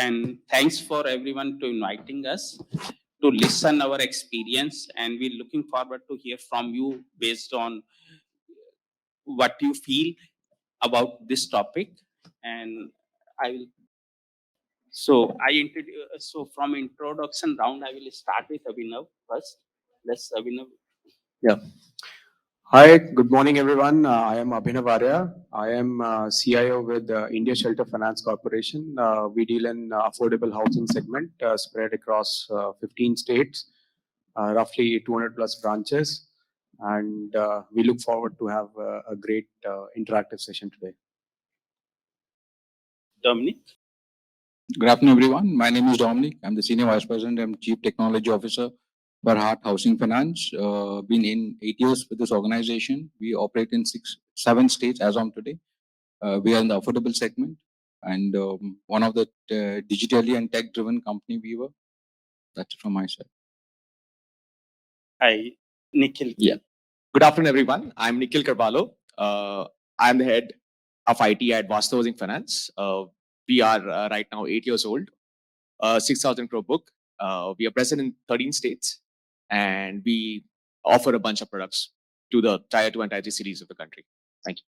and thanks for everyone to inviting us to listen our experience, and we're looking forward to hear from you based on what you feel about this topic. And I will so from introduction round I will start with Abhinav first. Let's Abhinav. Yeah. Hi, good morning, everyone. I am Abhinav Arya. I am CIO with India Shelter Finance Corporation. We deal in affordable housing segment spread across 15 states, roughly 200 plus branches. And we look forward to have a great interactive session today. Dominic. Good afternoon, everyone. My name is Dominic. I'm the Senior Vice President and Chief Technology Officer for Heart Housing Finance. Been in 8 years with this organization. We operate in 7 states as of today. We are in the affordable segment and one of the digitally and tech-driven company we were. That's it from my side. Hi, Nikhil. Yeah. Good afternoon, everyone. I'm Nikhil Carvalho. I'm the head of IT at Vasta Housing Finance. We are right now 8 years old, 6,000 crore book. We are present in 13 states, and we offer a bunch of products to the Tier 2 and Tier 3 cities of the country. Thank you.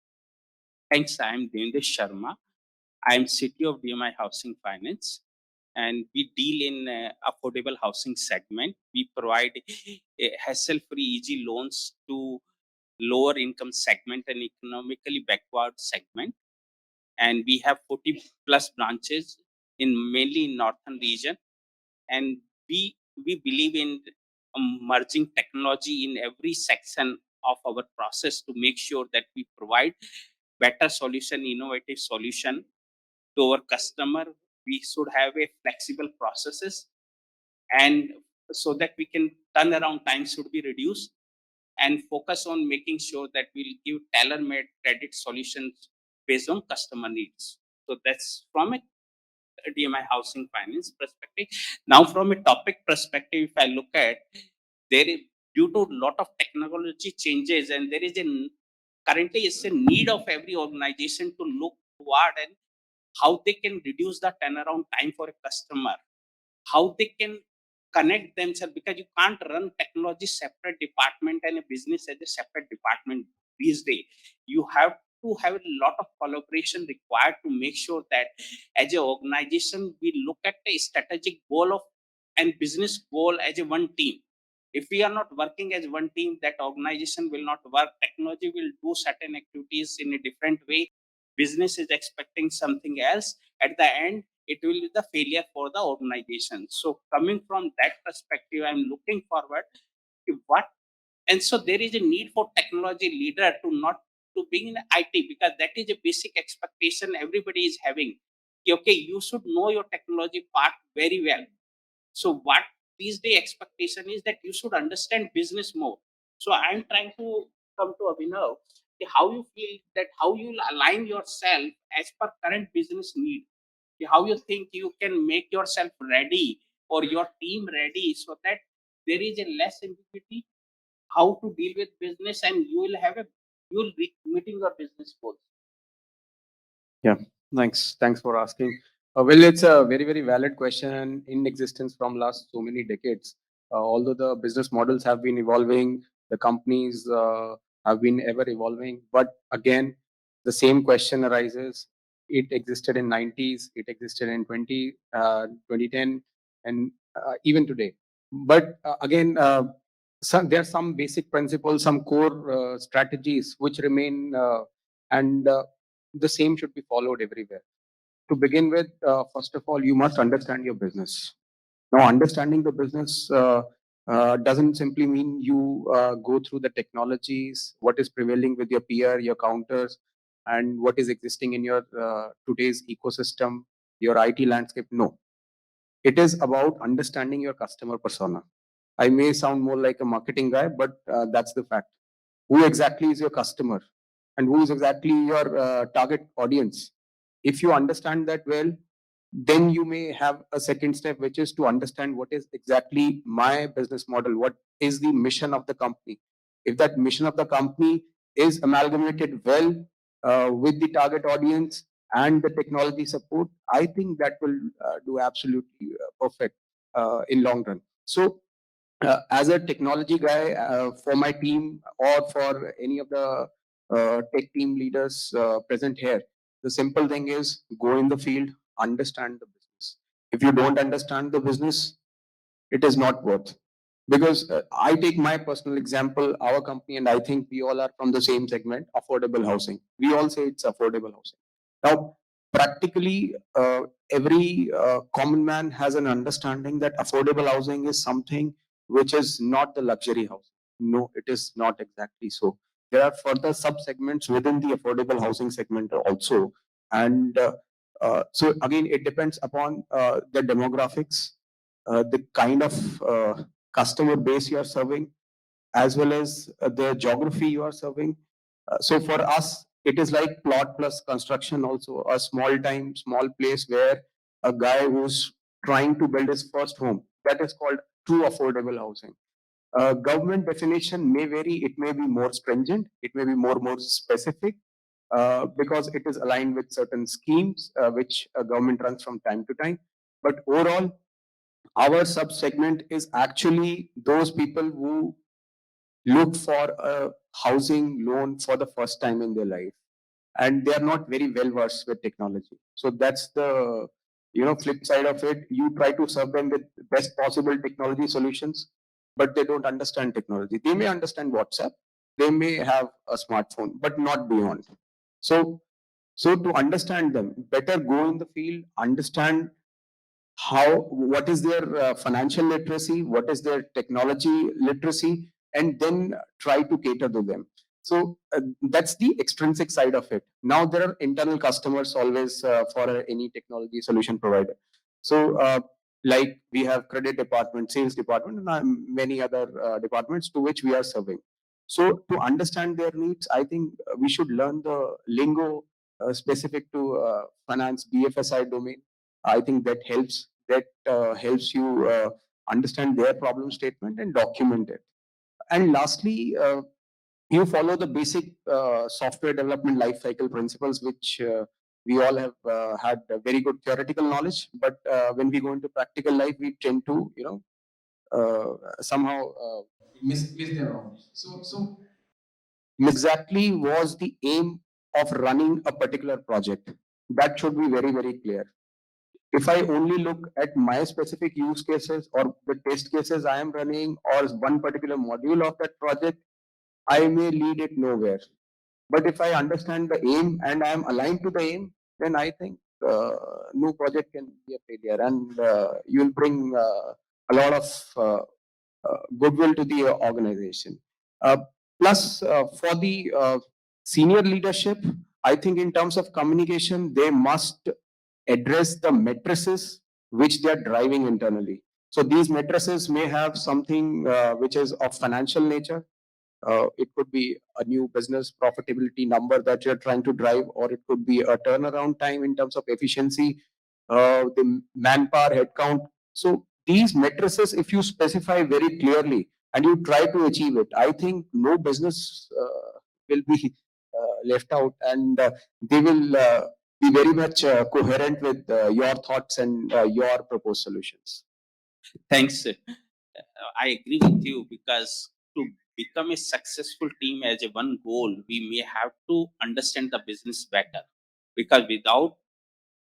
Thanks. I'm Devendesh Sharma. I'm CTO of DMI Housing Finance, and we deal in affordable housing segment. We provide hassle-free, easy loans to lower income segment and economically backward segment. And we have 40 plus branches in mainly in northern region. And we believe in merging technology in every section of our process to make sure that we provide better solution, innovative solution to our customer. We should have a flexible processes, and so that we can turnaround time should be reduced, and focus on making sure that we'll give tailor-made credit solutions based on customer needs. So that's from a DMI housing finance perspective. Now, from a topic perspective, if I look at, there is, due to a lot of technology changes, and there is currently it's a need of every organization to look toward and how they can reduce the turnaround time for a customer, how they can connect themselves, because you can't run technology separate department and a business as a separate department these days. You have to have a lot of collaboration required to make sure that as an organization we look at a strategic goal of and business goal as a one team. If we are not working as one team, that organization will not work. Technology will do certain activities in a different way. Business is expecting something else. At the end, it will be the failure for the organization. So coming from that perspective, I'm looking forward to what, and so there is a need for technology leader to not to being in IT, because that is a basic expectation everybody is having. Okay, you should know your technology part very well. So what these day expectation is that you should understand business more. So I'm trying to come to Abhinav, how you feel that how you align yourself as per current business need, how you think you can make yourself ready or your team ready so that there is a less ambiguity, how to deal with business, and you will be meeting your business goals. Yeah, thanks for asking. Well, it's a very, very valid question in existence from last so many decades. Although the business models have been evolving, the companies have been ever evolving, but again, the same question arises. It existed in 90s, it existed in 2010, and even today. But again, there are some basic principles, some core strategies which remain, and the same should be followed everywhere. To begin with, first of all, you must understand your business. Now, understanding the business doesn't simply mean you go through the technologies, what is prevailing with your peer, your counters, and what is existing in your today's ecosystem, your IT landscape. No, it is about understanding your customer persona. I may sound more like a marketing guy, but that's the fact. Who exactly is your customer, and who is exactly your target audience? If you understand that well, then you may have a second step, which is to understand what is exactly my business model, what is the mission of the company. If that mission of the company is amalgamated well with the target audience, and the technology support, I think that will do absolutely perfect in long run. So as a technology guy for my team or for any of the tech team leaders present here, the simple thing is go in the field, understand the business. If you don't understand the business, it is not worth. Because I take my personal example, our company, and I think we all are from the same segment, affordable housing. We all say it's affordable housing. Now, practically, every common man has an understanding that affordable housing is something which is not the luxury house. No, it is not exactly so. There are further sub segments within the affordable housing segment also. And so, again, it depends upon the demographics, the kind of customer base you are serving, as well as the geography you are serving. So for us, it is like plot plus construction also, a small time, small place where a guy who's trying to build his first home, that is called true affordable housing. Government definition may vary, it may be more stringent, it may be more specific, because it is aligned with certain schemes which government runs from time to time. But overall, our sub-segment is actually those people who look for a housing loan for the first time in their life, and they are not very well versed with technology. So that's the flip side of it. You try to serve them with best possible technology solutions, but they don't understand technology. They may understand WhatsApp, they may have a smartphone, but not beyond. So to understand them, better go in the field, understand what is their financial literacy, what is their technology literacy, and then try to cater to them. So that's the extrinsic side of it. Now there are internal customers always for any technology solution provider. So like we have credit department, sales department, and many other departments to which we are serving. So to understand their needs, I think we should learn the lingo specific to finance BFSI domain. I think that helps. Helps you understand their problem statement and document it. And lastly, you follow the basic software development life cycle principles, which we all have had a very good theoretical knowledge. But when we go into practical life, we tend to, somehow miss them out. So exactly was the aim of running a particular project. That should be very, very clear. If I only look at my specific use cases or the test cases I am running or one particular module of that project, I may lead it nowhere. But if I understand the aim and I am aligned to the aim, then I think no project can be a failure, and you'll bring a lot of goodwill to the organization. Uh, Plus, for the senior leadership, I think in terms of communication, they must address the matrices which they are driving internally. So these matrices may have something which is of financial nature. It could be a new business profitability number that you're trying to drive, or it could be a turnaround time in terms of efficiency, the manpower headcount. So these matrices, if you specify very clearly and you try to achieve it, I think no business will be left out, and they will be very much coherent with your thoughts and your proposed solutions. Thanks. I agree with you, because to become a successful team as a one goal, we may have to understand the business better. Because without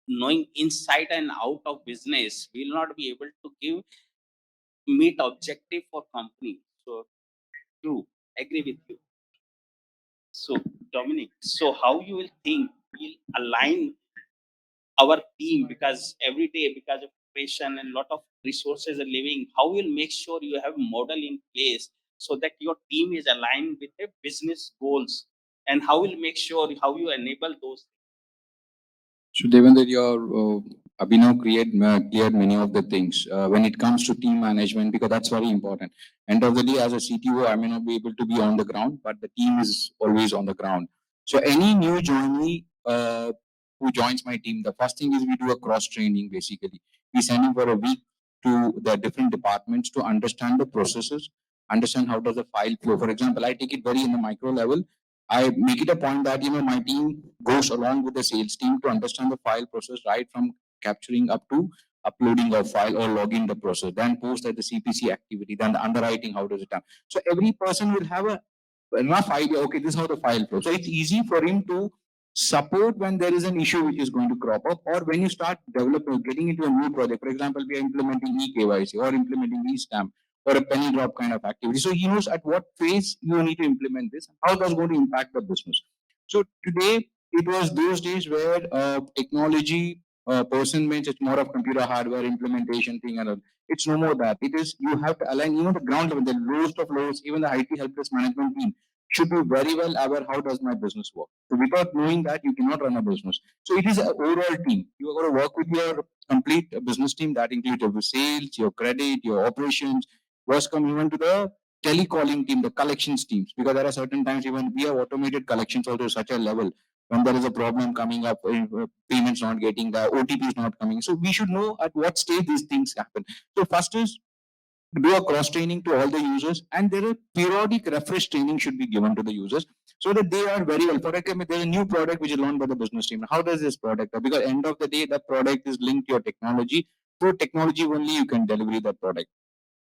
knowing inside and out of business, we will not be able to meet objective for company. So true, agree with you. So Dominic, so how you will think will align our team, because every day, because of patient and lot of resources are living, how will make sure you have a model in place so that your team is aligned with the business goals, and how will make sure how you enable those. So Devendra, your Abhinav cleared many of the things when it comes to team management, because that's very important. End of the day, as a CTO, I may not be able to be on the ground, but the team is always on the ground. So any new joinee who joins my team, the first thing is we do a cross training. Basically, we send him for a week to the different departments to understand the processes, understand how does the file flow. For example, I take it very in the micro level. I make it a point that, my team goes along with the sales team to understand the file process right from capturing up to uploading a file or logging the process, then post at the CPC activity, then the underwriting, how does it done. So every person will have a enough idea, okay, this is how the file flows. So it's easy for him to support when there is an issue which is going to crop up, or when you start developing, getting into a new project. For example, we are implementing eKYC or implementing eStamp or a penny drop kind of activity. So he knows at what phase you need to implement this and how that's going to impact the business. So today, it was those days where technology person means it's more of computer hardware implementation thing, and it's no more that. It is, you have to align even the ground level, the lowest of lows, even the IT help desk management team should be very well aware how does my business work. So without knowing that, you cannot run a business. So it is an overall team. You are going to work with your complete business team that includes your sales, your credit, your operations, was come even to the telecalling team, the collections teams, because there are certain times even we have automated collections also to such a level when there is a problem coming up, payments not getting the OTP is not coming. So we should know at what stage these things happen. So first is do a cross training to all the users, and there are periodic refresh training should be given to the users so that they are very well. For example, there's a new product which is launched by the business team. How does this product? Because end of the day, that product is linked to your technology. Through technology only you can deliver that product.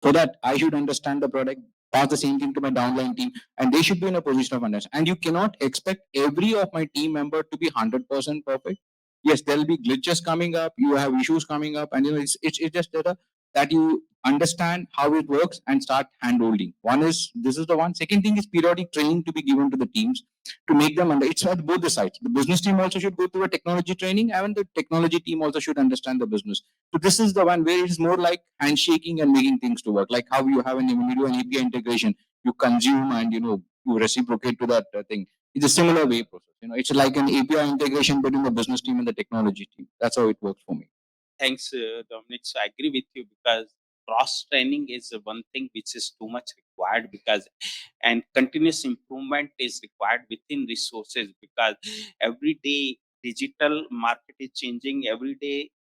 So that I should understand the product, pass the same thing to my downline team, and they should be in a position of understanding. And you cannot expect every of my team member to be 100% perfect. Yes, there will be glitches coming up, you have issues coming up, and it's just that you understand how it works and start hand holding. One is this is the one. Second thing is periodic training to be given to the teams to make them under. It's at both the sides. The business team also should go through a technology training, and the technology team also should understand the business. So this is the one where it is more like handshaking and making things to work. Like how you have when you do an API integration, you consume and you reciprocate to that thing. It's a similar way process. It's like an API integration between the business team and the technology team. That's how it works for me. Thanks, Dominic. So I agree with you because cross training is one thing which is too much required because and continuous improvement is required within resources because every day digital market is changing. Every day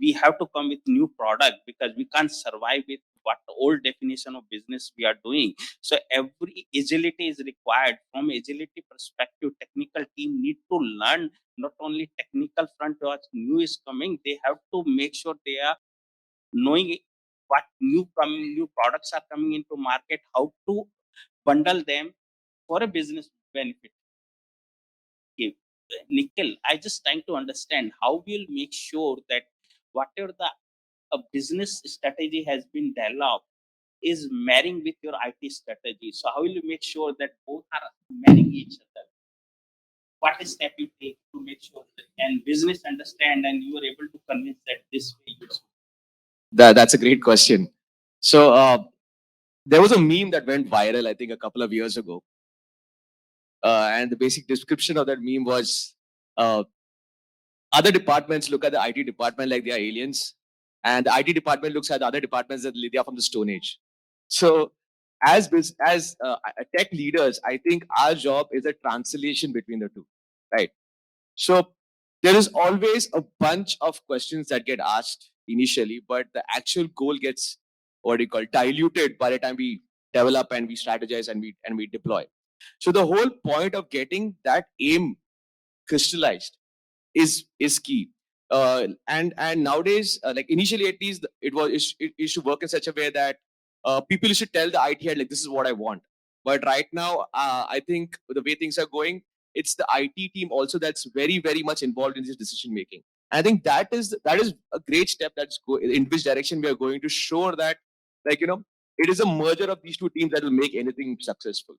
we have to come with new product because we can't survive with what old definition of business we are doing. So every agility is required. From agility perspective, technical team need to learn not only technical front what new is coming, they have to make sure they are knowing what new products are coming into market, how to bundle them for a business benefit. Okay. Nikhil, I just trying to understand how we'll make sure that whatever the a business strategy has been developed is marrying with your IT strategy. So how will you make sure that both are marrying each other? What is step you take to make sure that and business understand and you are able to convince that this way you That's a great question. So there was a meme that went viral, I think, a couple of years ago, and the basic description of that meme was uh, other departments look at the IT department like they are aliens, and the IT department looks at the other departments that they are from the Stone Age. So, as tech leaders, I think our job is a translation between the two, right? So there is always a bunch of questions that get asked initially, but the actual goal gets what do you call diluted by the time we develop and we strategize and we deploy. So the whole point of getting that aim crystallized is key. And nowadays, like initially at least, it should work in such a way that people should tell the IT head like this is what I want. But right now, I think the way things are going, it's the IT team also that's very much involved in this decision making. I think that is a great step in which direction we are going to show that it is a merger of these two teams that will make anything successful.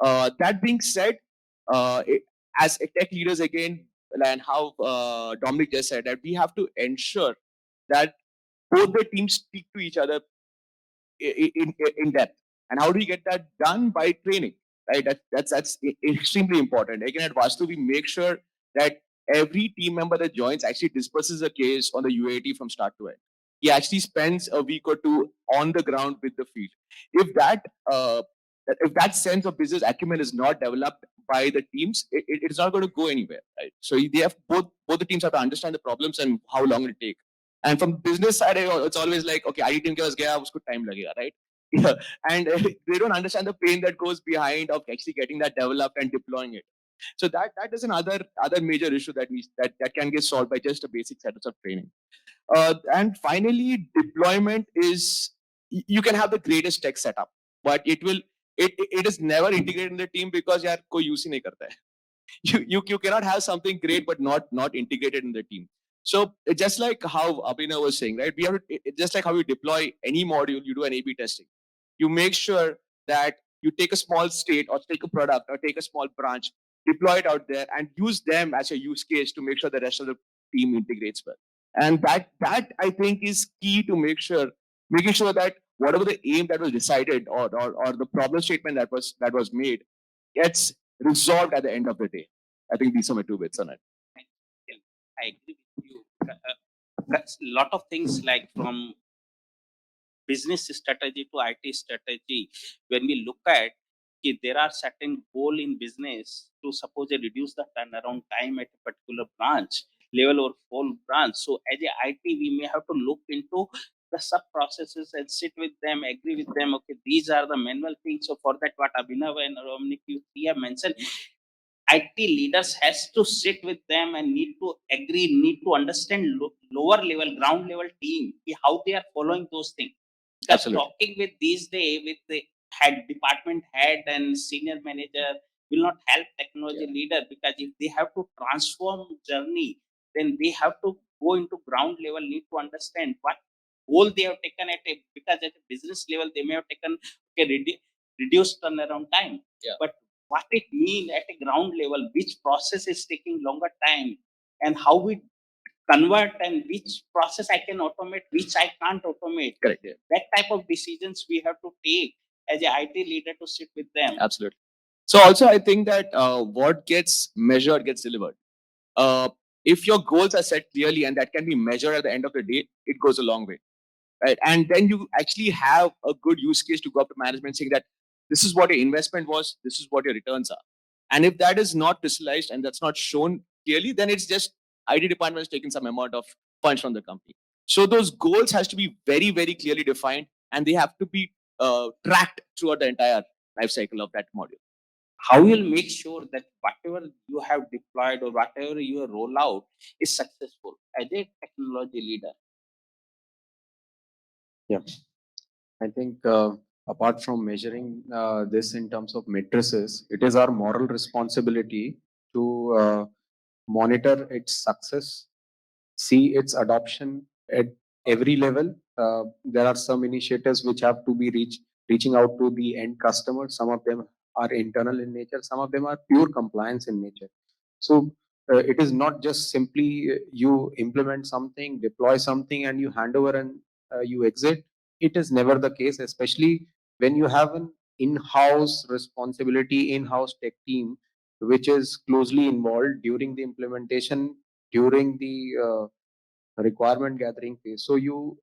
That being said, as a tech leaders again, and how Dominic just said that we have to ensure that both the teams speak to each other in depth. And how do you get that done? By training, right? That's extremely important. Again, at Vastu, we make sure that every team member that joins actually disperses a case on the UAT from start to end. He actually spends a week or two on the ground with the field. If that sense of business acumen is not developed by the teams, it's not going to go anywhere, right? So they have both the teams have to understand the problems and how long it take. And from business side, it's always like, okay, IT team के पास गया, उसको time लगेगा, right? Yeah, and they don't understand the pain that goes behind of actually getting that developed and deploying it. So that is another major issue that can get solved by just a basic set of training. And finally, deployment is you can have the greatest tech setup, but it is never integrated in the team because यार कोई use ही नहीं करता है. You cannot have something great but not integrated in the team. So just like how Abhinav was saying, right? We have just like how you deploy any module, you do an A/B testing. You make sure that you take a small state or take a product or take a small branch, deploy it out there, and use them as a use case to make sure the rest of the team integrates well. And that I think is key to making sure that whatever the aim that was decided or the problem statement that was made gets resolved at the end of the day. I think these are my 2 bits on it. I agree with you. That's a lot of things like from business strategy to IT strategy. When we look at there are certain goal in business to suppose reduce the turnaround time at a particular branch level or full branch. So as a IT, we may have to look into the sub processes and sit with them, agree with them. Okay, these are the manual things. So for that, what Abhinav and Romnik you three have mentioned, IT leaders has to sit with them and need to agree, need to understand lower level, ground level team, how they are following those things. Because Absolutely. talking with these days with the department head and senior manager will not help technology leader, because if they have to transform journey, then they have to go into ground level, need to understand what goal they have taken because at a business level they may have taken reduced turnaround time. Yeah. But what it means at a ground level, which process is taking longer time, and how we convert, and which process I can automate, which I can't automate. Correct. Yeah. That type of decisions we have to take as a IT leader to sit with them. Absolutely. So also I think that what gets measured gets delivered. If your goals are set clearly and that can be measured at the end of the day, it goes a long way. Right? And then you actually have a good use case to go up to management saying that this is what your investment was, this is what your returns are. And if that is not crystallized and that's not shown clearly, then it's just IT department is taking some amount of funds from the company. So those goals has to be very, very clearly defined, and they have to be tracked throughout the entire life cycle of that module. How you'll make sure that whatever you have deployed or whatever you roll out is successful as a technology leader? Yeah, I think apart from measuring this in terms of matrices, it is our moral responsibility to monitor its success, see its adoption at every level. There are some initiatives which have to be reaching out to the end customer. Some of them are internal in nature, some of them are pure compliance in nature. So it is not just simply you implement something, deploy something, and you hand over and you exit. It is never the case, especially when you have an in-house responsibility, in-house tech team, which is closely involved during the implementation, during the requirement gathering phase. So you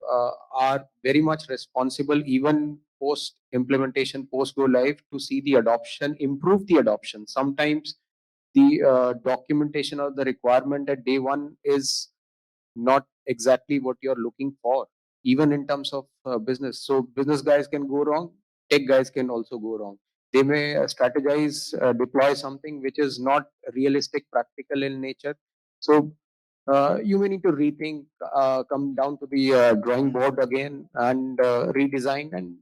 are very much responsible even post implementation, post go live, to see the adoption, improve the adoption. Sometimes the documentation or the requirement at day one is not exactly what you're looking for, even in terms of business. So business guys can go wrong, tech guys can also go wrong. They may strategize, deploy something which is not realistic, practical in nature. So you may need to rethink, come down to the drawing board again, and redesign and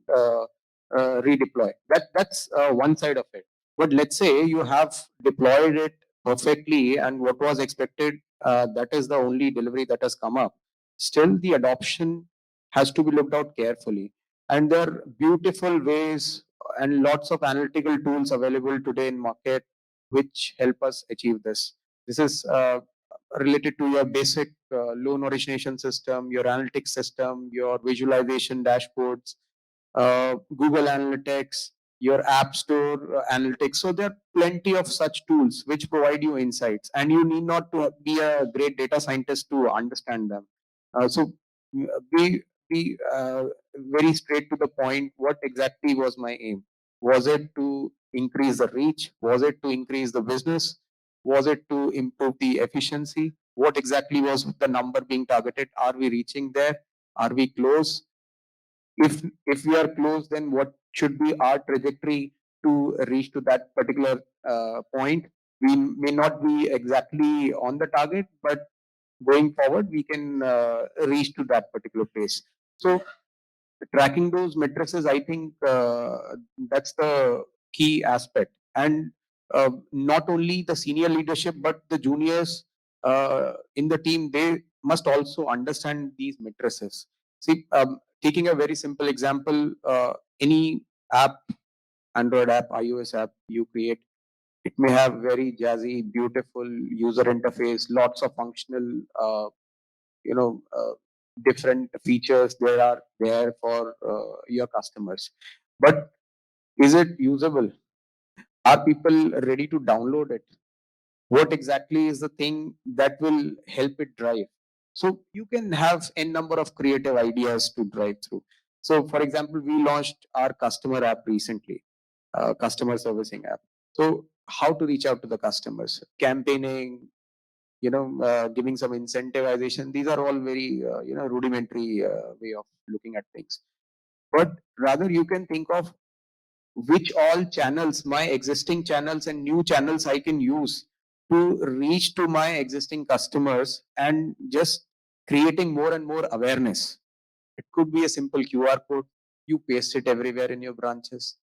redeploy. That's one side of it. But let's say you have deployed it perfectly, and what was expected, that is the only delivery that has come up. Still, the adoption has to be looked out carefully. And there are beautiful ways and lots of analytical tools available today in market which help us achieve this. This is related to your basic loan origination system, your analytics system, your visualization dashboards, Google Analytics, your App Store analytics. So there are plenty of such tools which provide you insights, and you need not to be a great data scientist to understand them. So be very straight to the point. What exactly was my aim? Was it to increase the reach? Was it to increase the business? Was it to improve the efficiency? What exactly was the number being targeted? Are we reaching there? Are we close? If we are close, then what should be our trajectory to reach to that particular point? We may not be exactly on the target, but going forward, we can reach to that particular place. So tracking those matrices, I think that's the key aspect. And not only the senior leadership, but the juniors in the team, they must also understand these matrices. See, taking a very simple example, any app, Android app, iOS app you create, it may have very jazzy, beautiful user interface, lots of functional, you know, different features there are there for your customers. But is it usable? Are people ready to download it? What exactly is the thing that will help it drive? So you can have a number of creative ideas to drive through. So, for example, we launched our customer app recently, customer servicing app. So, how to reach out to the customers, campaigning, giving some incentivization. These are all very, rudimentary way of looking at things. But rather, you can think of which all channels, my existing channels and new channels I can use to reach to my existing customers and just creating more and more awareness. It could be a simple QR code. You paste it everywhere in your branches.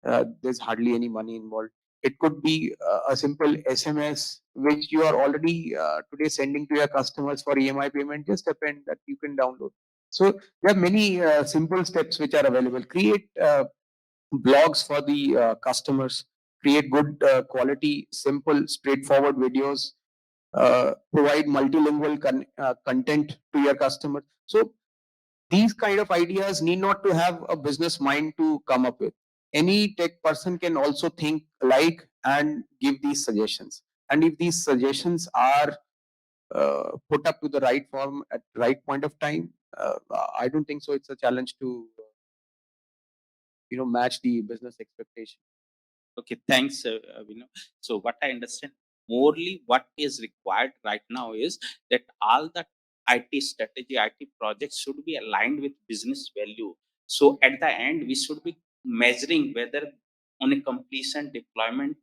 There's hardly any money involved. It could be a simple SMS, which you are already today sending to your customers for EMI payment. Just a pen that you can download. So there are many simple steps which are available. Create blogs for the customers. Create good quality, simple, straightforward videos. Provide multilingual content to your customers. So these kind of ideas need not to have a business mind to come up with. Any tech person can also think like and give these suggestions. And if these suggestions are put up to the right form at right point of time, I don't think so. It's a challenge to match the business expectation. Okay, thanks, So what I understand morely what is required right now is that all the IT strategy, IT projects should be aligned with business value. So at the end, we should be measuring whether on a completion deployment,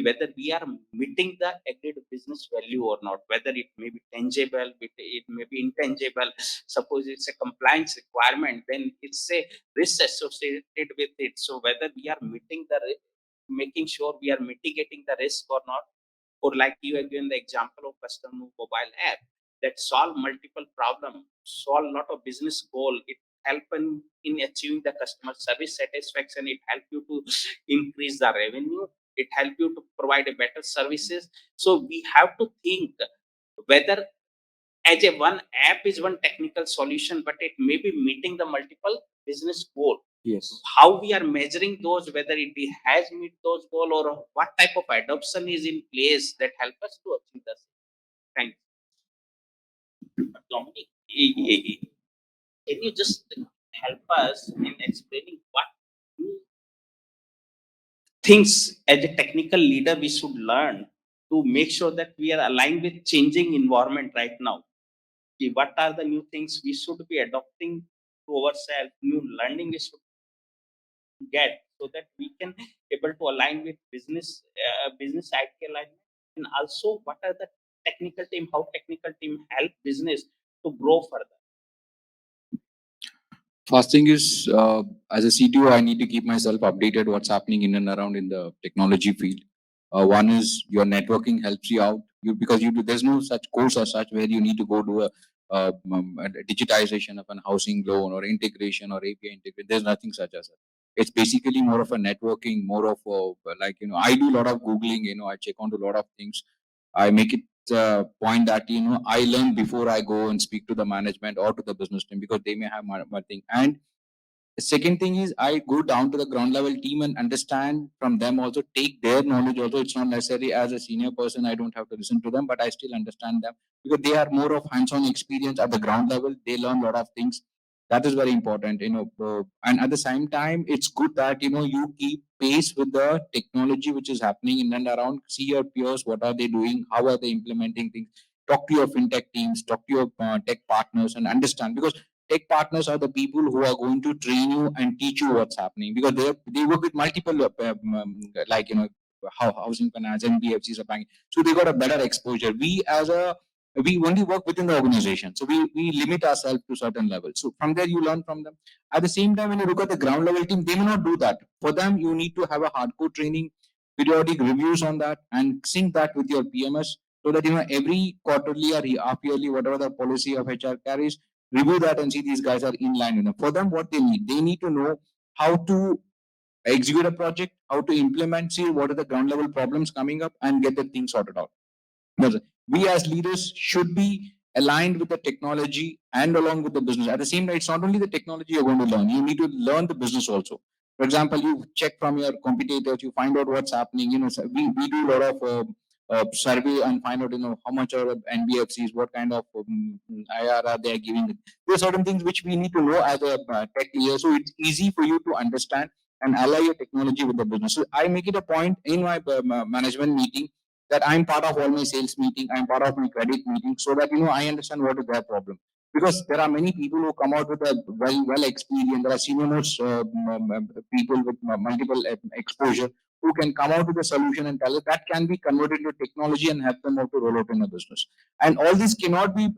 whether we are meeting the agreed business value or not, whether it may be tangible, it may be intangible. Suppose it's a compliance requirement, then it's a risk associated with it. So whether we are meeting the making sure we are mitigating the risk or not, or like you have given the example of customer mobile app that solve multiple problem, solve lot of business goal. It help in achieving the customer service satisfaction. It help you to increase the revenue. It help you to provide a better services. So we have to think whether as a one app is one technical solution, but it may be meeting the multiple business goal. Yes. How we are measuring those, whether it has meet those goal or what type of adoption is in place that help us to achieve this. Thank you. Dominic, can you just help us in explaining what new things as a technical leader we should learn to make sure that we are aligned with changing environment right now? What are the new things we should be adopting to ourselves, new learning we should get so that we can able to align with business IT alignment, and also what are the technical team, how technical team help business to grow further. First thing is, as a CTO, I need to keep myself updated what's happening in and around in the technology field. One is your networking helps you out. Because there's no such course as such where you need to go do a digitization of an housing loan or integration or API integration. There's nothing such as that. It's basically more of a networking, more of I do a lot of Googling, I check onto a lot of things. I make it point that I learn before I go and speak to the management or to the business team, because they may have my thing. And the second thing is I go down to the ground level team and understand from them, also take their knowledge. Also, it's not necessarily as a senior person I don't have to listen to them, but I still understand them because they are more of hands-on experience at the ground level. They learn a lot of things. That is very important, and at the same time, it's good that you keep pace with the technology which is happening in and around. See your peers, what are they doing, how are they implementing things. Talk to your fintech teams, talk to your tech partners, and understand, because tech partners are the people who are going to train you and teach you what's happening, because they work with multiple like how housing finance, NBFCs, are banking, so they got a better exposure. We only work within the organization, so we limit ourselves to certain levels. So from there you learn from them. At the same time, when you look at the ground level team, they may not do that. For them, you need to have a hardcore training, periodic reviews on that, and sync that with your PMS, so that every quarterly or half yearly, whatever the policy of HR carries, review that and see these guys are in line with them. For them, what they need to know how to execute a project, how to implement, see what are the ground level problems coming up, and get the thing sorted out. Because we as leaders should be aligned with the technology and along with the business. At the same time, it's not only the technology you're going to learn, you need to learn the business also. For example, you check from your competitors, you find out what's happening. So we do a lot of survey and find out, how much are NBFCs, what kind of IRR they are giving. There are certain things which we need to know as a tech leader. So it's easy for you to understand and ally your technology with the business. So I make it a point in my management meeting that I'm part of all my sales meeting, I'm part of my credit meeting, so that I understand what is their problem. Because there are many people who come out with a well experienced, there are senior most people with multiple exposure who can come out with a solution and tell us that can be converted into technology and help them out to roll out in a business. And all this cannot be,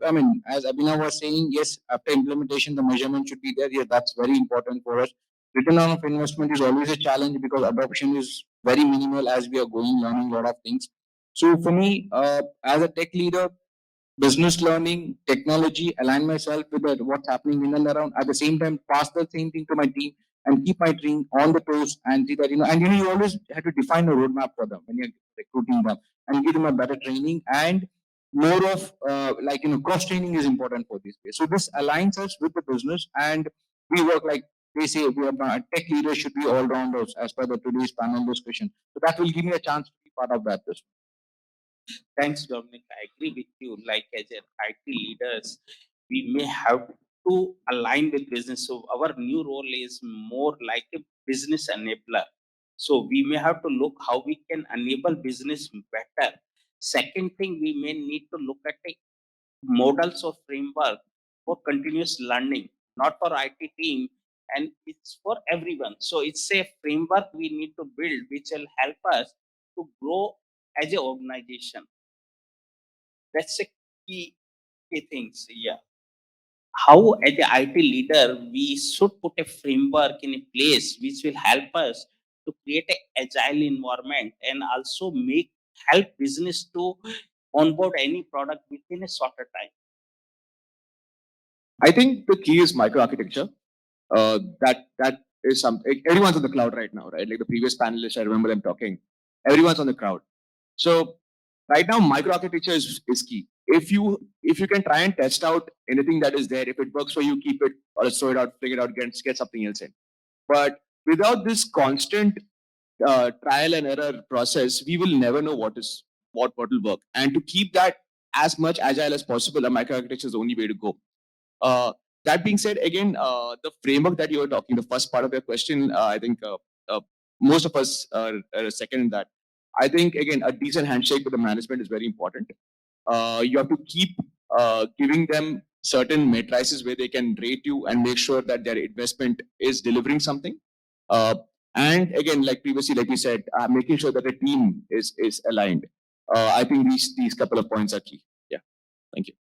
as Abhinav was saying, yes, after implementation, the measurement should be there. Yes, that's very important for us. Return on of investment is always a challenge because adoption is very minimal as we are going, learning a lot of things. So for me, as a tech leader, business learning, technology, align myself with what's happening in and around. At the same time, pass the same thing to my team and keep my team on the toes and see that, you always have to define a roadmap for them when you're recruiting them and give them a better training and more of cross training is important for this space. So this aligns us with the business and we work like they say we are tech leaders should be all rounders as per the today's panel discussion. So that will give me a chance to be part of that. Thanks, Dominic. I agree with you. Like as an IT leaders, we may have to align with business. So our new role is more like a business enabler. So we may have to look how we can enable business better. Second thing, we may need to look at the models of framework for continuous learning, not for IT team, and it's for everyone. So it's a framework we need to build, which will help us to grow as an organization. That's a key things. Yeah. How as the IT leader we should put a framework in a place which will help us to create an agile environment and also help business to onboard any product within a shorter time. I think the key is microarchitecture. That is something everyone's on the cloud right now, right? Like the previous panelists, I remember them talking. Everyone's on the cloud. So right now, microarchitecture is key. If you can try and test out anything that is there, if it works for you, keep it or throw it out, figure it out, get something else in. But without this constant trial and error process, we will never know what will work. And to keep that as much agile as possible, a microarchitecture is the only way to go. That being said, again, the framework that you were talking, the first part of your question, I think most of us are second in that. I think, again, a decent handshake with the management is very important. You have to keep giving them certain matrices where they can rate you and make sure that their investment is delivering something. And again, like previously, like we said, making sure that the team is aligned. I think these couple of points are key. Yeah, thank you.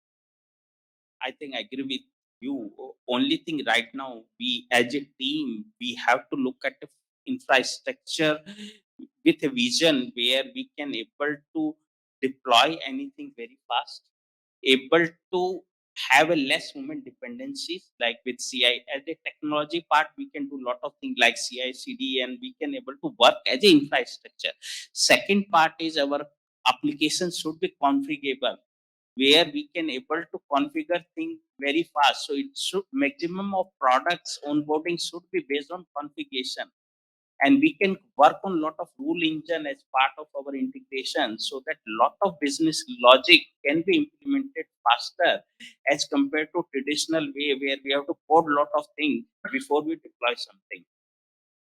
I think I agree with you. Only thing right now, we as a team, we have to look at the infrastructure with a vision where we can able to deploy anything very fast, able to have a less human dependencies like with CI. As a technology part, we can do a lot of things like CI/CD, and we can able to work as a infrastructure. Second part is our application should be configurable where we can able to configure things very fast. So it should maximum of products onboarding should be based on configuration. And we can work on lot of rule engine as part of our integration so that lot of business logic can be implemented faster as compared to traditional way where we have to code lot of things before we deploy something.